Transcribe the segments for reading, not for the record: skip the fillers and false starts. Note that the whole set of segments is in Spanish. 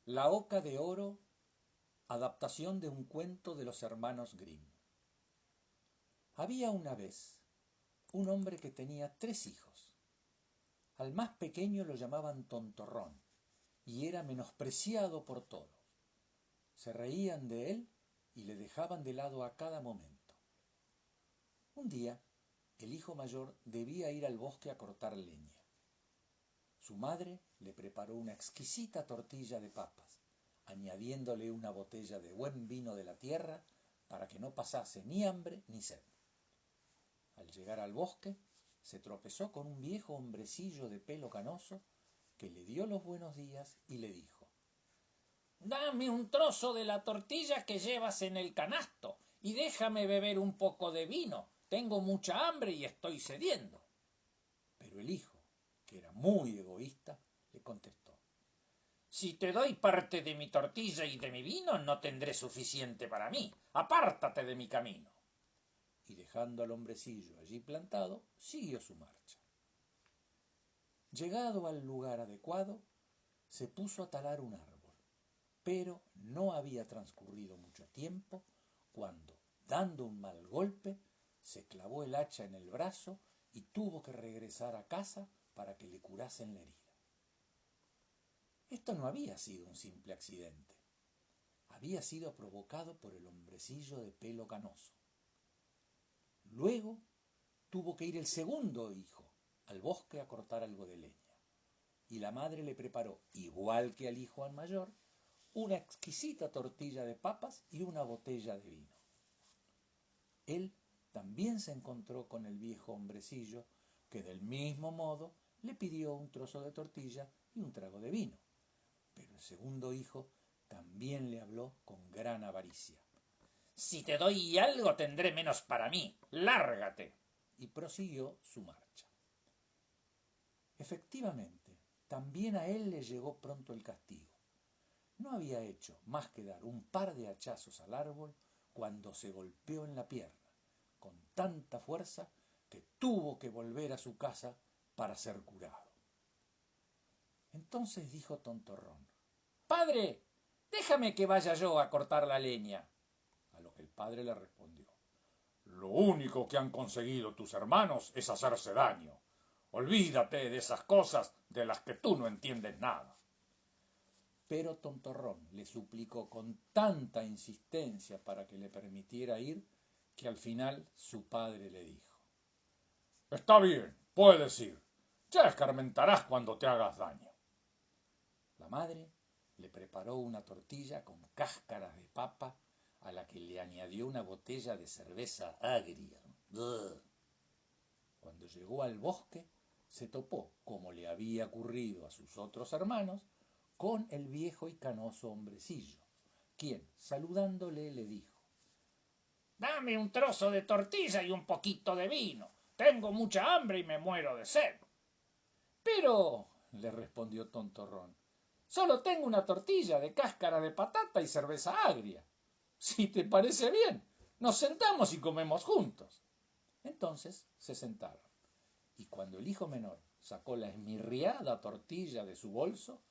La oca de oro, adaptación de un cuento de los hermanos Grimm. Había una vez un hombre que tenía 3 hijos. Al más pequeño lo llamaban Tontorrón y era menospreciado por todos. Se reían de él y le dejaban de lado a cada momento. Un día, el hijo mayor debía ir al bosque a cortar leña. Su madre le preparó una exquisita tortilla de papas, añadiéndole una botella de buen vino de la tierra para que no pasase ni hambre ni sed. Al llegar al bosque, se tropezó con un viejo hombrecillo de pelo canoso que le dio los buenos días y le dijo: «Dame un trozo de la tortilla que llevas en el canasto y déjame beber un poco de vino. Tengo mucha hambre y estoy sediento». Pero el hijo, que era muy egoísta, le contestó: «Si te doy parte de mi tortilla y de mi vino, no tendré suficiente para mí. Apártate de mi camino». Y dejando al hombrecillo allí plantado, siguió su marcha. Llegado al lugar adecuado, se puso a talar un árbol, pero no había transcurrido mucho tiempo cuando, dando un mal golpe, se clavó el hacha en el brazo y tuvo que regresar a casa para que le curasen la herida. Esto no había sido un simple accidente. Había sido provocado por el hombrecillo de pelo canoso. Luego tuvo que ir el segundo hijo al bosque a cortar algo de leña, y la madre le preparó, igual que al hijo mayor, una exquisita tortilla de papas y una botella de vino. Él también se encontró con el viejo hombrecillo, que del mismo modo le pidió un trozo de tortilla y un trago de vino. Pero el segundo hijo también le habló con gran avaricia. «Si te doy algo, tendré menos para mí. Lárgate». Y prosiguió su marcha. Efectivamente, también a él le llegó pronto el castigo. No había hecho más que dar un par de hachazos al árbol cuando se golpeó en la pierna, con tanta fuerza que tuvo que volver a su casa para ser curado. Entonces dijo Tontorrón: «Padre, déjame que vaya yo a cortar la leña». A lo que el padre le respondió: «Lo único que han conseguido tus hermanos es hacerse daño. Olvídate de esas cosas de las que tú no entiendes nada». Pero Tontorrón le suplicó con tanta insistencia para que le permitiera ir, que al final su padre le dijo: «Está bien, puedes ir. Ya escarmentarás cuando te hagas daño». La madre le preparó una tortilla con cáscaras de papa, a la que le añadió una botella de cerveza agria. ¡Ugh! Cuando llegó al bosque, se topó, como le había ocurrido a sus otros hermanos, con el viejo y canoso hombrecillo, quien, saludándole, le dijo: «Dame un trozo de tortilla y un poquito de vino. Tengo mucha hambre y me muero de sed». «Pero», le respondió Tontorrón, «solo tengo una tortilla de cáscara de patata y cerveza agria. Si te parece bien, nos sentamos y comemos juntos». Entonces se sentaron, y cuando el hijo menor sacó la esmirriada tortilla de su bolso,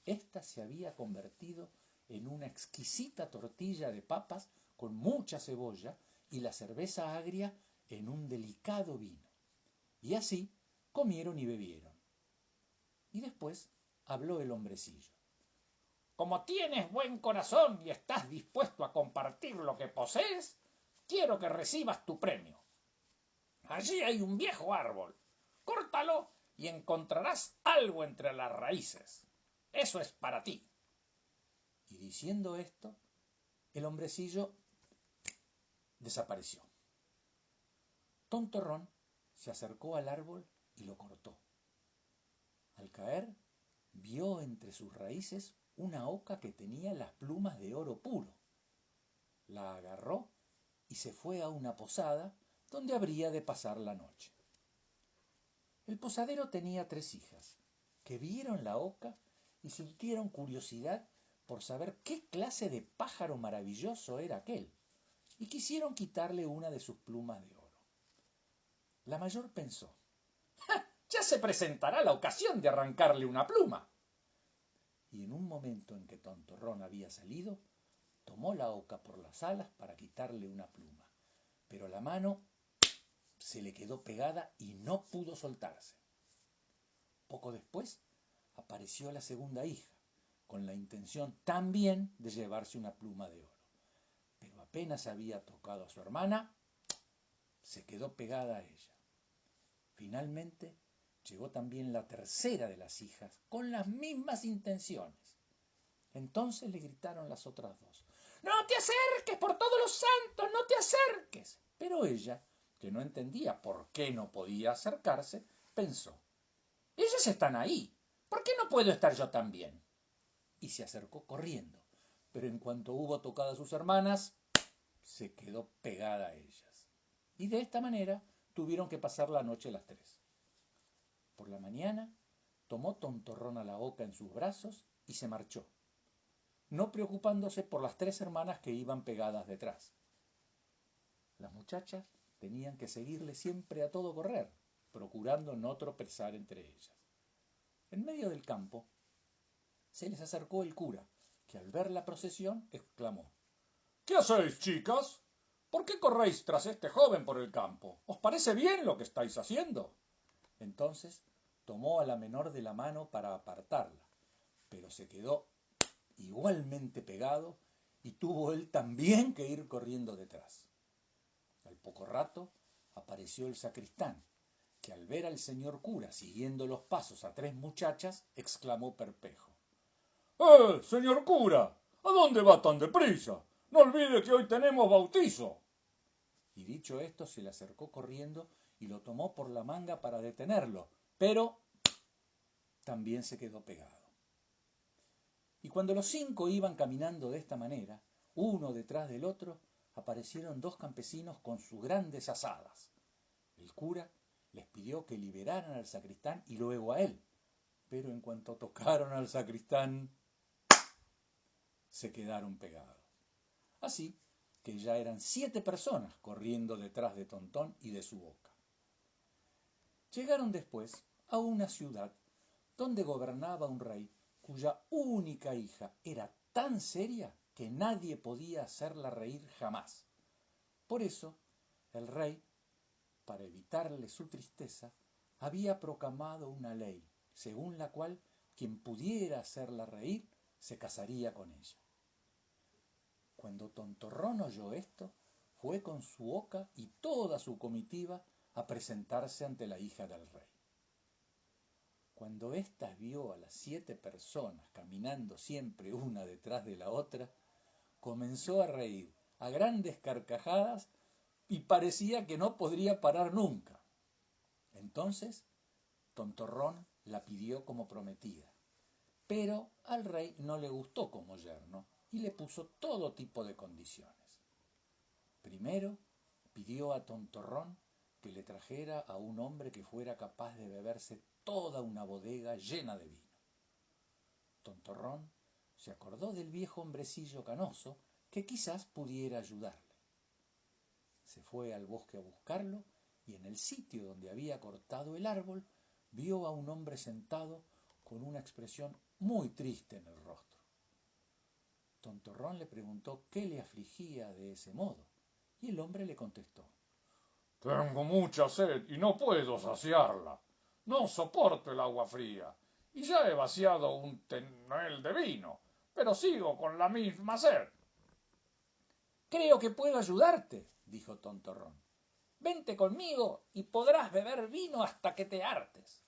ésta se había convertido en una exquisita tortilla de papas con mucha cebolla y la cerveza agria en un delicado vino. Y así comieron y bebieron. Y después habló el hombrecillo: «Como tienes buen corazón y estás dispuesto a compartir lo que posees, quiero que recibas tu premio. Allí hay un viejo árbol. Córtalo y encontrarás algo entre las raíces. Eso es para ti». Y diciendo esto, el hombrecillo desapareció. Tontorrón se acercó al árbol y lo cortó. Al caer, vio entre sus raíces una oca que tenía las plumas de oro puro. La agarró y se fue a una posada donde habría de pasar la noche. El posadero tenía 3 hijas, que vieron la oca y sintieron curiosidad por saber qué clase de pájaro maravilloso era aquel, y quisieron quitarle una de sus plumas de oro. La mayor pensó: «Ja, ya se presentará la ocasión de arrancarle una pluma». y en un momento en que Tontorrón había salido, tomó la oca por las alas para quitarle una pluma, pero la mano se le quedó pegada y no pudo soltarse. Poco después apareció la segunda hija, con la intención también de llevarse una pluma de oro, pero apenas había tocado a su hermana, se quedó pegada a ella. Finalmente llegó también la tercera de las hijas, con las mismas intenciones. Entonces le gritaron las otras dos: «¡No te acerques, por todos los santos, no te acerques!». Pero ella, que no entendía por qué no podía acercarse, pensó: «Ellas están ahí, ¿por qué no puedo estar yo también?». Y se acercó corriendo, pero en cuanto hubo tocado a sus hermanas, se quedó pegada a ellas. Y de esta manera tuvieron que pasar la noche las tres. Por la mañana tomó Tontorrón a la oca en sus brazos y se marchó, no preocupándose por las tres hermanas que iban pegadas detrás. Las muchachas tenían que seguirle siempre a todo correr, procurando no tropezar entre ellas. En medio del campo se les acercó el cura, que al ver la procesión exclamó: ¿Qué hacéis, chicas? ¿Por qué corréis tras este joven por el campo? ¿Os parece bien lo que estáis haciendo? Entonces tomó a la menor de la mano para apartarla, pero se quedó igualmente pegado y tuvo él también que ir corriendo detrás. Al poco rato apareció el sacristán, que al ver al señor cura siguiendo los pasos a tres muchachas, exclamó perplejo: Señor cura! ¿A dónde va tan deprisa? No olvide que hoy tenemos bautizo. Y dicho esto, se le acercó corriendo y lo tomó por la manga para detenerlo, pero también se quedó pegado. Y cuando los cinco iban caminando de esta manera, uno detrás del otro, aparecieron dos campesinos con sus grandes azadas. El cura les pidió que liberaran al sacristán y luego a él, pero en cuanto tocaron al sacristán, se quedaron pegados. Así que ya eran 7 personas corriendo detrás de Tontón y de su boca. Llegaron después a una ciudad donde gobernaba un rey cuya única hija era tan seria que nadie podía hacerla reír jamás. Por eso, el rey, para evitarle su tristeza, había proclamado una ley, según la cual quien pudiera hacerla reír se casaría con ella. Cuando Tontorrón oyó esto, fue con su oca y toda su comitiva a presentarse ante la hija del rey. Cuando ésta vio a las 7 personas caminando siempre una detrás de la otra, comenzó a reír a grandes carcajadas y parecía que no podría parar nunca. Entonces Tontorrón la pidió como prometida, pero al rey no le gustó como yerno y le puso todo tipo de condiciones. Primero pidió a Tontorrón que le trajera a un hombre que fuera capaz de beberse toda una bodega llena de vino. Tontorrón se acordó del viejo hombrecillo canoso que quizás pudiera ayudarle. Se fue al bosque a buscarlo y en el sitio donde había cortado el árbol vio a un hombre sentado con una expresión muy triste en el rostro. Tontorrón le preguntó qué le afligía de ese modo y el hombre le contestó: Tengo mucha sed y no puedo saciarla. No soporto el agua fría y ya he vaciado un tonel de vino, pero sigo con la misma sed. «Creo que puedo ayudarte», dijo Tontorrón. «Vente conmigo y podrás beber vino hasta que te hartes».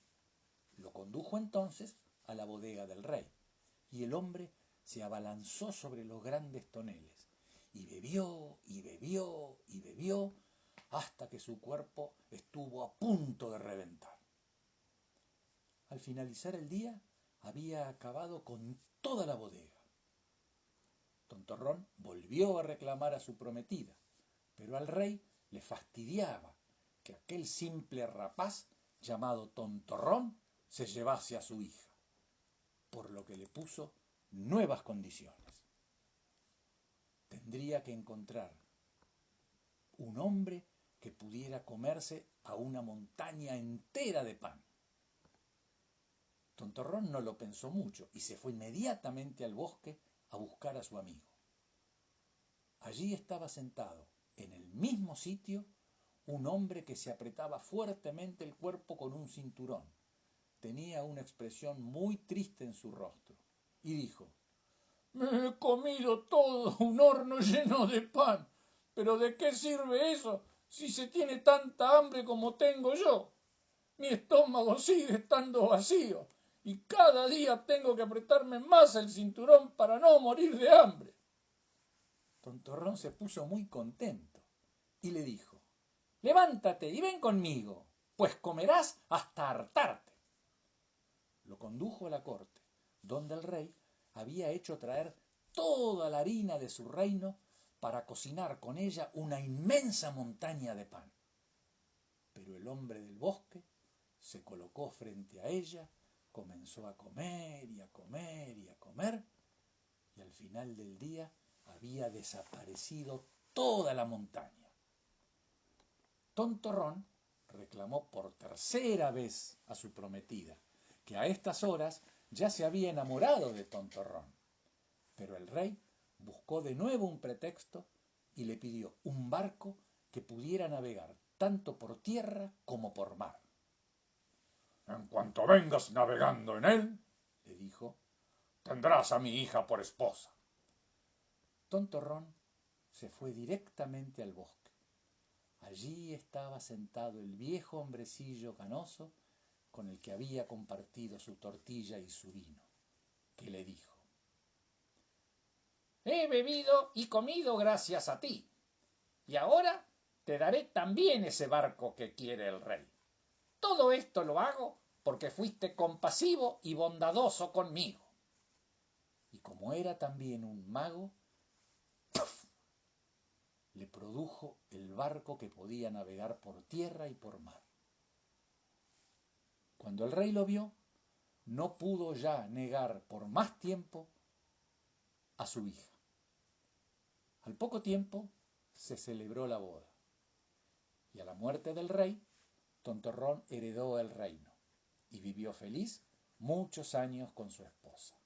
Lo condujo entonces a la bodega del rey, y el hombre se abalanzó sobre los grandes toneles, y bebió, y bebió, y bebió, hasta que su cuerpo estuvo a punto de reventar. Al finalizar el día, había acabado con toda la bodega. Tontorrón volvió a reclamar a su prometida, pero al rey le fastidiaba que aquel simple rapaz llamado Tontorrón se llevase a su hija, por lo que le puso nuevas condiciones. Tendría que encontrar un hombre que pudiera comerse a una montaña entera de pan. Tontorrón no lo pensó mucho y se fue inmediatamente al bosque a buscar a su amigo. Allí estaba sentado, en el mismo sitio, un hombre que se apretaba fuertemente el cuerpo con un cinturón. Tenía una expresión muy triste en su rostro y dijo: Me he comido todo un horno lleno de pan. ¿Pero de qué sirve eso si se tiene tanta hambre como tengo yo? Mi estómago sigue estando vacío y cada día tengo que apretarme más el cinturón para no morir de hambre. Tontorrón se puso muy contento y le dijo: levántate y ven conmigo, pues comerás hasta hartarte. Lo condujo a la corte, donde el rey había hecho traer toda la harina de su reino para cocinar con ella una inmensa montaña de pan. Pero el hombre del bosque se colocó frente a ella, comenzó a comer y a comer y a comer, y al final del día había desaparecido toda la montaña. Tontorrón reclamó por tercera vez a su prometida, que a estas horas ya se había enamorado de Tontorrón. Pero el rey buscó de nuevo un pretexto y le pidió un barco que pudiera navegar tanto por tierra como por mar. En cuanto vengas navegando en él, le dijo, tendrás a mi hija por esposa. Tontorrón se fue directamente al bosque. Allí estaba sentado el viejo hombrecillo canoso con el que había compartido su tortilla y su vino, que le dijo: He bebido y comido gracias a ti, y ahora te daré también ese barco que quiere el rey. Todo esto lo hago porque fuiste compasivo y bondadoso conmigo. Y como era también un mago, le produjo el barco que podía navegar por tierra y por mar. Cuando el rey lo vio, no pudo ya negar por más tiempo a su hija. Al poco tiempo se celebró la boda, y a la muerte del rey, Tontorrón heredó el reino y vivió feliz muchos años con su esposa.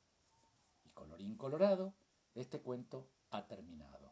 Y colorín colorado, este cuento ha terminado.